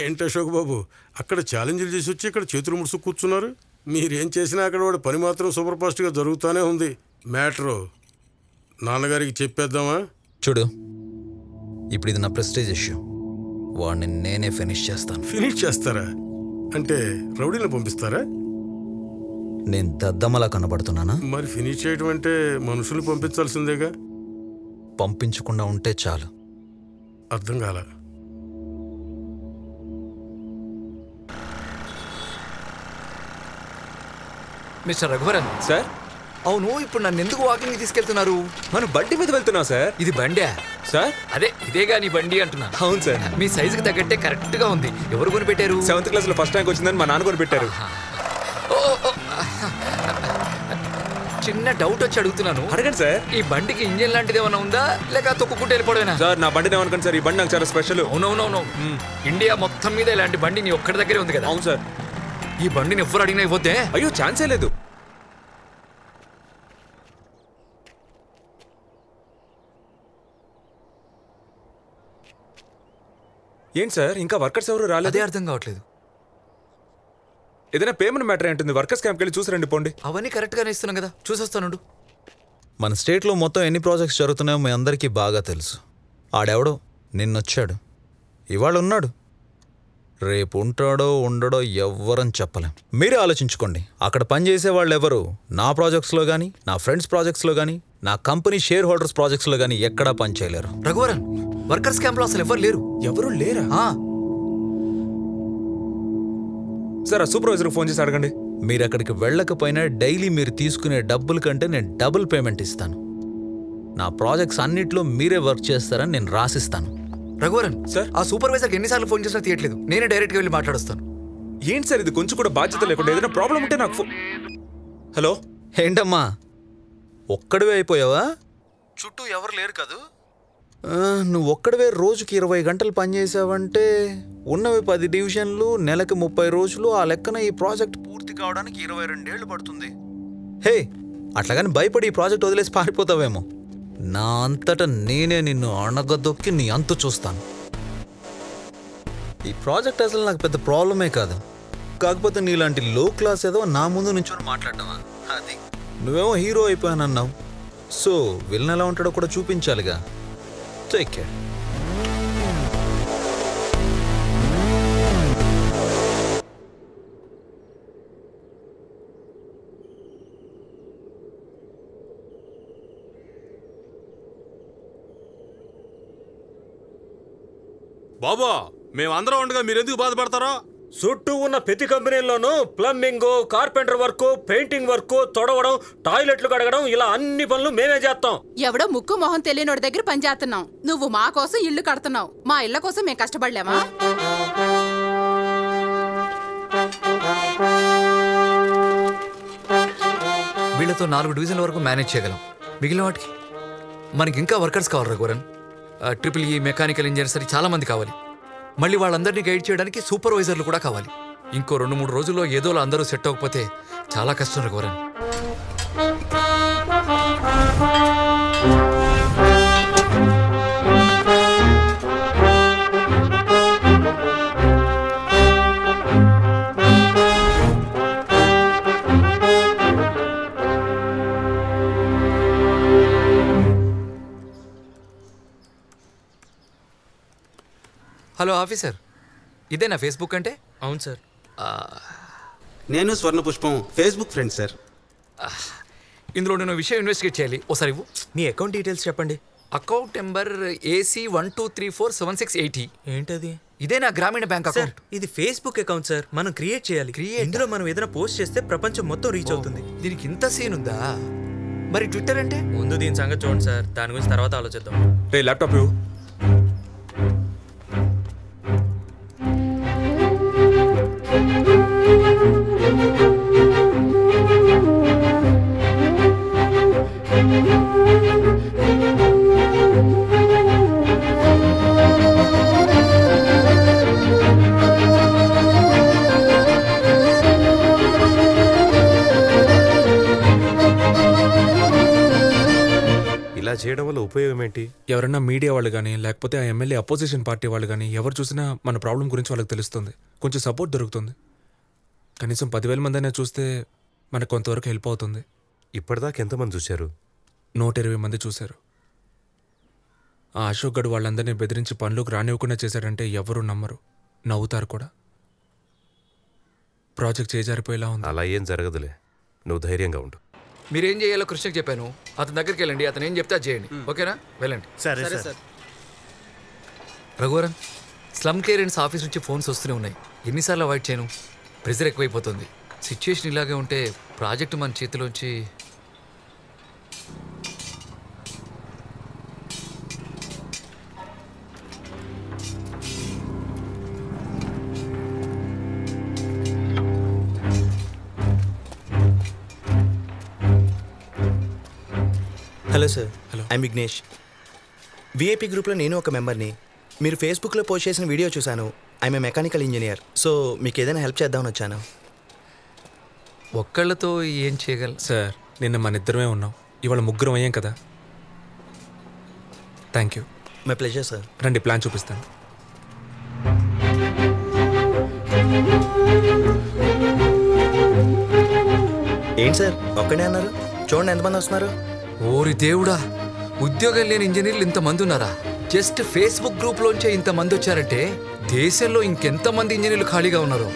ఏంటి అశోక్ బాబు, అక్కడ ఛాలెంజ్లు చేసి వచ్చి ఇక్కడ చేతులు ముడుసు కూర్చున్నారు. మీరేం చేసినా అక్కడ వాడి పని మాత్రం సూపర్ ఫాస్ట్గా జరుగుతూనే ఉంది. మ్యాటరు నాన్నగారికి చెప్పేద్దామా? చూడు, ఇప్పుడు ఇది నా ప్రెస్టేజ్ ఇష్యూ. వాడిని నేనే ఫినిష్ చేస్తాను. ఫినిష్ చేస్తారా? అంటే రౌడీని పంపిస్తారా? నేను దద్దమ్మలా కనబడుతున్నానా? మరి ఫినిష్ చేయడం అంటే మనుషులు పంపించాల్సిందేగా. పంపించకుండా ఉంటే చాలు. అర్థం కాల. మిస్టర్ రఘువరన్ సార్, అవును ఇప్పుడు నన్ను ఎందుకు వాకింగ్ తీసుకెళ్తున్నారు? మనం బండి మీద వెళ్తున్నాం సార్. ఇది బండే సార్? అదే ఇదేగా నీ బండి అంటున్నాను. అవును సార్. మీ సైజుకి తగ్గట్టే కరెక్ట్ గా ఉంది. ఎవరు కొని పెట్టారు? 7th క్లాస్లో ఫస్ట్ ర్యాంక్ వచ్చిందని మా నాన్న కొని పెట్టారు. చిన్న డౌట్ వచ్చి అడుగుతున్నాను. అడగండి సార్. ఈ బండికి ఇంజిన్ లాంటిది ఏమైనా ఉందా లేక తొక్కుకుంటూ వెళ్ళిపోవడమేనా? సార్ నా బండిని ఏమనుకోండి సార్, ఈ బండి నాకు చాలా స్పెషల్. అవునవునవును, ఇండియా మొత్తం మీద ఇలాంటి బండి నీ ఒక్కడి దగ్గరే ఉంది కదా? అవును సార్. ఈ బండిని ఎవ్వరు అడిగినా ఇవ్వద్దే. అయ్యో ఛాన్సే లేదు. ఏంటి సార్ ఇంకా వర్కర్స్ ఎవరు రాలేదు? అదే అర్థం కావట్లేదు. ఏదైనా పేమెంట్ మ్యాటర్ ఏంటుంది? వర్కర్స్ క్యాంప్కి వెళ్ళి చూసి రండి పోండి. అవన్నీ కరెక్ట్ గానే ఇస్తున్నాం కదా, చూసొస్తాను. మన స్టేట్లో మొత్తం ఎన్ని ప్రాజెక్ట్స్ జరుగుతున్నాయో మీ అందరికీ బాగా తెలుసు. ఆడెవడో నిన్నొచ్చాడు, ఇవాళ ఉన్నాడు, రేపు ఉంటాడో ఉండడో ఎవ్వరని చెప్పలేం. మీరే ఆలోచించుకోండి. అక్కడ పనిచేసే వాళ్ళు ఎవరు నా ప్రాజెక్ట్స్లో కానీ, నా ఫ్రెండ్స్ ప్రాజెక్ట్స్లో కానీ, నా కంపెనీ షేర్ హోల్డర్స్ ప్రాజెక్ట్స్లో కానీ ఎక్కడా పనిచేయలేరు. రఘువరన్, వర్కర్స్ క్యాంప్లో అసలు ఎవరు లేరు. ఎవరు లేరా? సార్ ఆ సూపర్వైజర్కి ఫోన్ చేసి అడగండి. మీరు అక్కడికి వెళ్ళకపోయినా డైలీ మీరు తీసుకునే డబ్బుల కంటే నేను డబుల్ పేమెంట్ ఇస్తాను. నా ప్రాజెక్ట్స్ అన్నిట్లో మీరే వర్క్ చేస్తారని నేను రాసిస్తాను. రఘువరన్ సార్, ఆ సూపర్వైజర్కి ఎన్నిసార్లు ఫోన్ చేసినా తీయట్లేదు. నేనే డైరెక్ట్గా వెళ్ళి మాట్లాడుస్తాను. ఏంటి సార్ ఇది? కొంచెం కూడా బాధ్యత లేకుండా ఏదైనా ప్రాబ్లం ఉంటే నాకు హలో. ఏంటమ్మా ఒక్కడివే అయిపోయావా? చుట్టూ ఎవరు లేరు కదూ? నువ్వు ఒక్కడివే రోజుకి 20 గంటలు పనిచేసావంటే ఉన్నవి 10 డివిజన్లు, నెలకి 30 రోజులు. ఆ లెక్కన ఈ ప్రాజెక్ట్ పూర్తి కావడానికి 22 ఏళ్ళు పడుతుంది. హే, అట్లాగని భయపడి ఈ ప్రాజెక్ట్ వదిలేసి పారిపోతావేమో. నా అంతటా నేనే నిన్ను అణగదొక్కి నీ అంతు చూస్తాను. ఈ ప్రాజెక్ట్ అసలు నాకు పెద్ద ప్రాబ్లమే కాదు. కాకపోతే నీలాంటి లో క్లాస్ ఏదో నా ముందు నుంచొని మాట్లాడటమా? అది నువ్వేమో హీరో అయిపోయానన్నావు. సో విలన్ ఎలా ఉంటాడో కూడా చూపించాలిగా. Take care. బాబా, మేమందరం ఉండగా మీరెందుకు బాధపడతారో? చుట్టూ ఉన్న ప్రతి కంపెనీల్లోనూ plumbing, carpenter work, painting work, తొడవడం, టాయిలెట్లు కడగడం, ఇలా అన్ని పనులు మేమే చేస్తాం. ఎవడో ముక్కు మొహం తెలియనోడి దగ్గర పని చేస్తున్నావు. నువ్వు మా కోసం ఇల్లు కడుతున్నావు. మా ఇళ్ల కోసం మేము కష్టపడలేమా? వీళ్ళతో 4 డివిజన్ల వరకు మేనేజ్ చేయగలం. మిగిలిన వాటికి మనకి ఇంకా వర్కర్స్ కావాలి రఘువరన్. EEE, మెకానికల్ ఇంజనీర్స్ అని చాలా మంది కావాలి. మళ్ళీ వాళ్ళందరినీ గైడ్ చేయడానికి సూపర్వైజర్లు కూడా కావాలి. ఇంకో 2-3 రోజుల్లో ఏదోలా అందరూ సెట్ అవ్వకపోతే చాలా కష్టం రఘువరన్. హలో ఆఫీసర్, ఇదే నా ఫేస్బుక్ అంటే? అవును సార్. నేను స్వర్ణ పుష్పం ఫేస్బుక్ ఫ్రెండ్ సార్. ఇందులో నేను విషయం ఇన్వెస్టిగేట్ చేయాలి. ఓసారి ఇవ్వు. మీ అకౌంట్ డీటెయిల్స్ చెప్పండి. Account number AC12347680. ఏంటది? ఇదే నా గ్రామీణ బ్యాంక్ అకౌంట్. ఇది ఫేస్బుక్ అకౌంట్ సార్, మనం క్రియేట్ చేయాలి. ఇందులో మనం ఏదైనా పోస్ట్ చేస్తే ప్రపంచం మొత్తం రీచ్ అవుతుంది. దీనికి ఇంత సీన్ ఉందా? మరి ట్విట్టర్ అంటే? ముందు దీని సంగతి చూడండి సార్, దాని గురించి తర్వాత ఆలోచిద్దాం. రే ల్యాప్టాప్ ఇవ్వు. చేయడం వల్ల ఉపయోగం ఏంటి? ఎవరన్నా మీడియా వాళ్ళు కానీ లేకపోతే ఆ ఎమ్మెల్యే అపోజిషన్ పార్టీ వాళ్ళు కానీ ఎవరు చూసినా మన ప్రాబ్లం గురించి వాళ్ళకి తెలుస్తుంది, కొంచెం సపోర్ట్ దొరుకుతుంది. కనీసం 10,000 మంది అయినా చూస్తే మనకు కొంతవరకు హెల్ప్ అవుతుంది. ఇప్పటిదాకా ఎంతమంది చూశారు? 120 మంది చూశారు. ఆ అశోక్ గడు వాళ్ళందరినీ బెదిరించి పనులకు రానివ్వకుండా చేశాడంటే ఎవరు నమ్మరు, నవ్వుతారు కూడా. ప్రాజెక్ట్ చేజారిపోయేలా ఉంది. అలా ఏం జరగదులే, నువ్వు ధైర్యంగా ఉండు. మీరేం చేయాలో కృష్ణకి చెప్పాను, అతని దగ్గరికి వెళ్ళండి, అతను ఏం చెప్తే అది చేయండి. ఓకేనా? వెళ్ళండి. సరే sir. Raghuvaran, slum clearance office నుంచి ఫోన్స్ వస్తూనే ఉన్నాయి. ఎన్నిసార్లు అవాయిడ్ చేయను? ప్రెజర్ ఎక్కువైపోతుంది. సిచ్యుయేషన్ ఇలాగే ఉంటే ప్రాజెక్టు మన చేతిలోంచి... hello sir. I'm Vignesh. VIP గ్రూప్లో నేను ఒక మెంబర్ని. మీరు ఫేస్బుక్లో పోస్ట్ చేసిన వీడియో చూశాను. I'm a mechanical engineer. So మీకు ఏదైనా హెల్ప్ చేద్దామని వచ్చాను. ఒక్కళ్ళతో ఏం చేయగల సార్? నిన్న మన ఇద్దరమే ఉన్నాం, ఇవాళ ముగ్గురం అయ్యాం కదా. Thank you. My pleasure sir. రండి, ప్లాన్ చూపిస్తాను. ఏంటి సార్ ఒక్కడే అన్నారు? చూడండి ఎంతమంది వస్తున్నారు. ఓరి దేవుడా, ఉద్యోగం లేని ఇంజనీర్లు ఇంతమంది ఉన్నారా? జస్ట్ ఫేస్బుక్ గ్రూప్లోంచే ఇంతమంది వచ్చారంటే దేశంలో ఇంకెంతమంది ఇంజనీర్లు ఖాళీగా ఉన్నారు?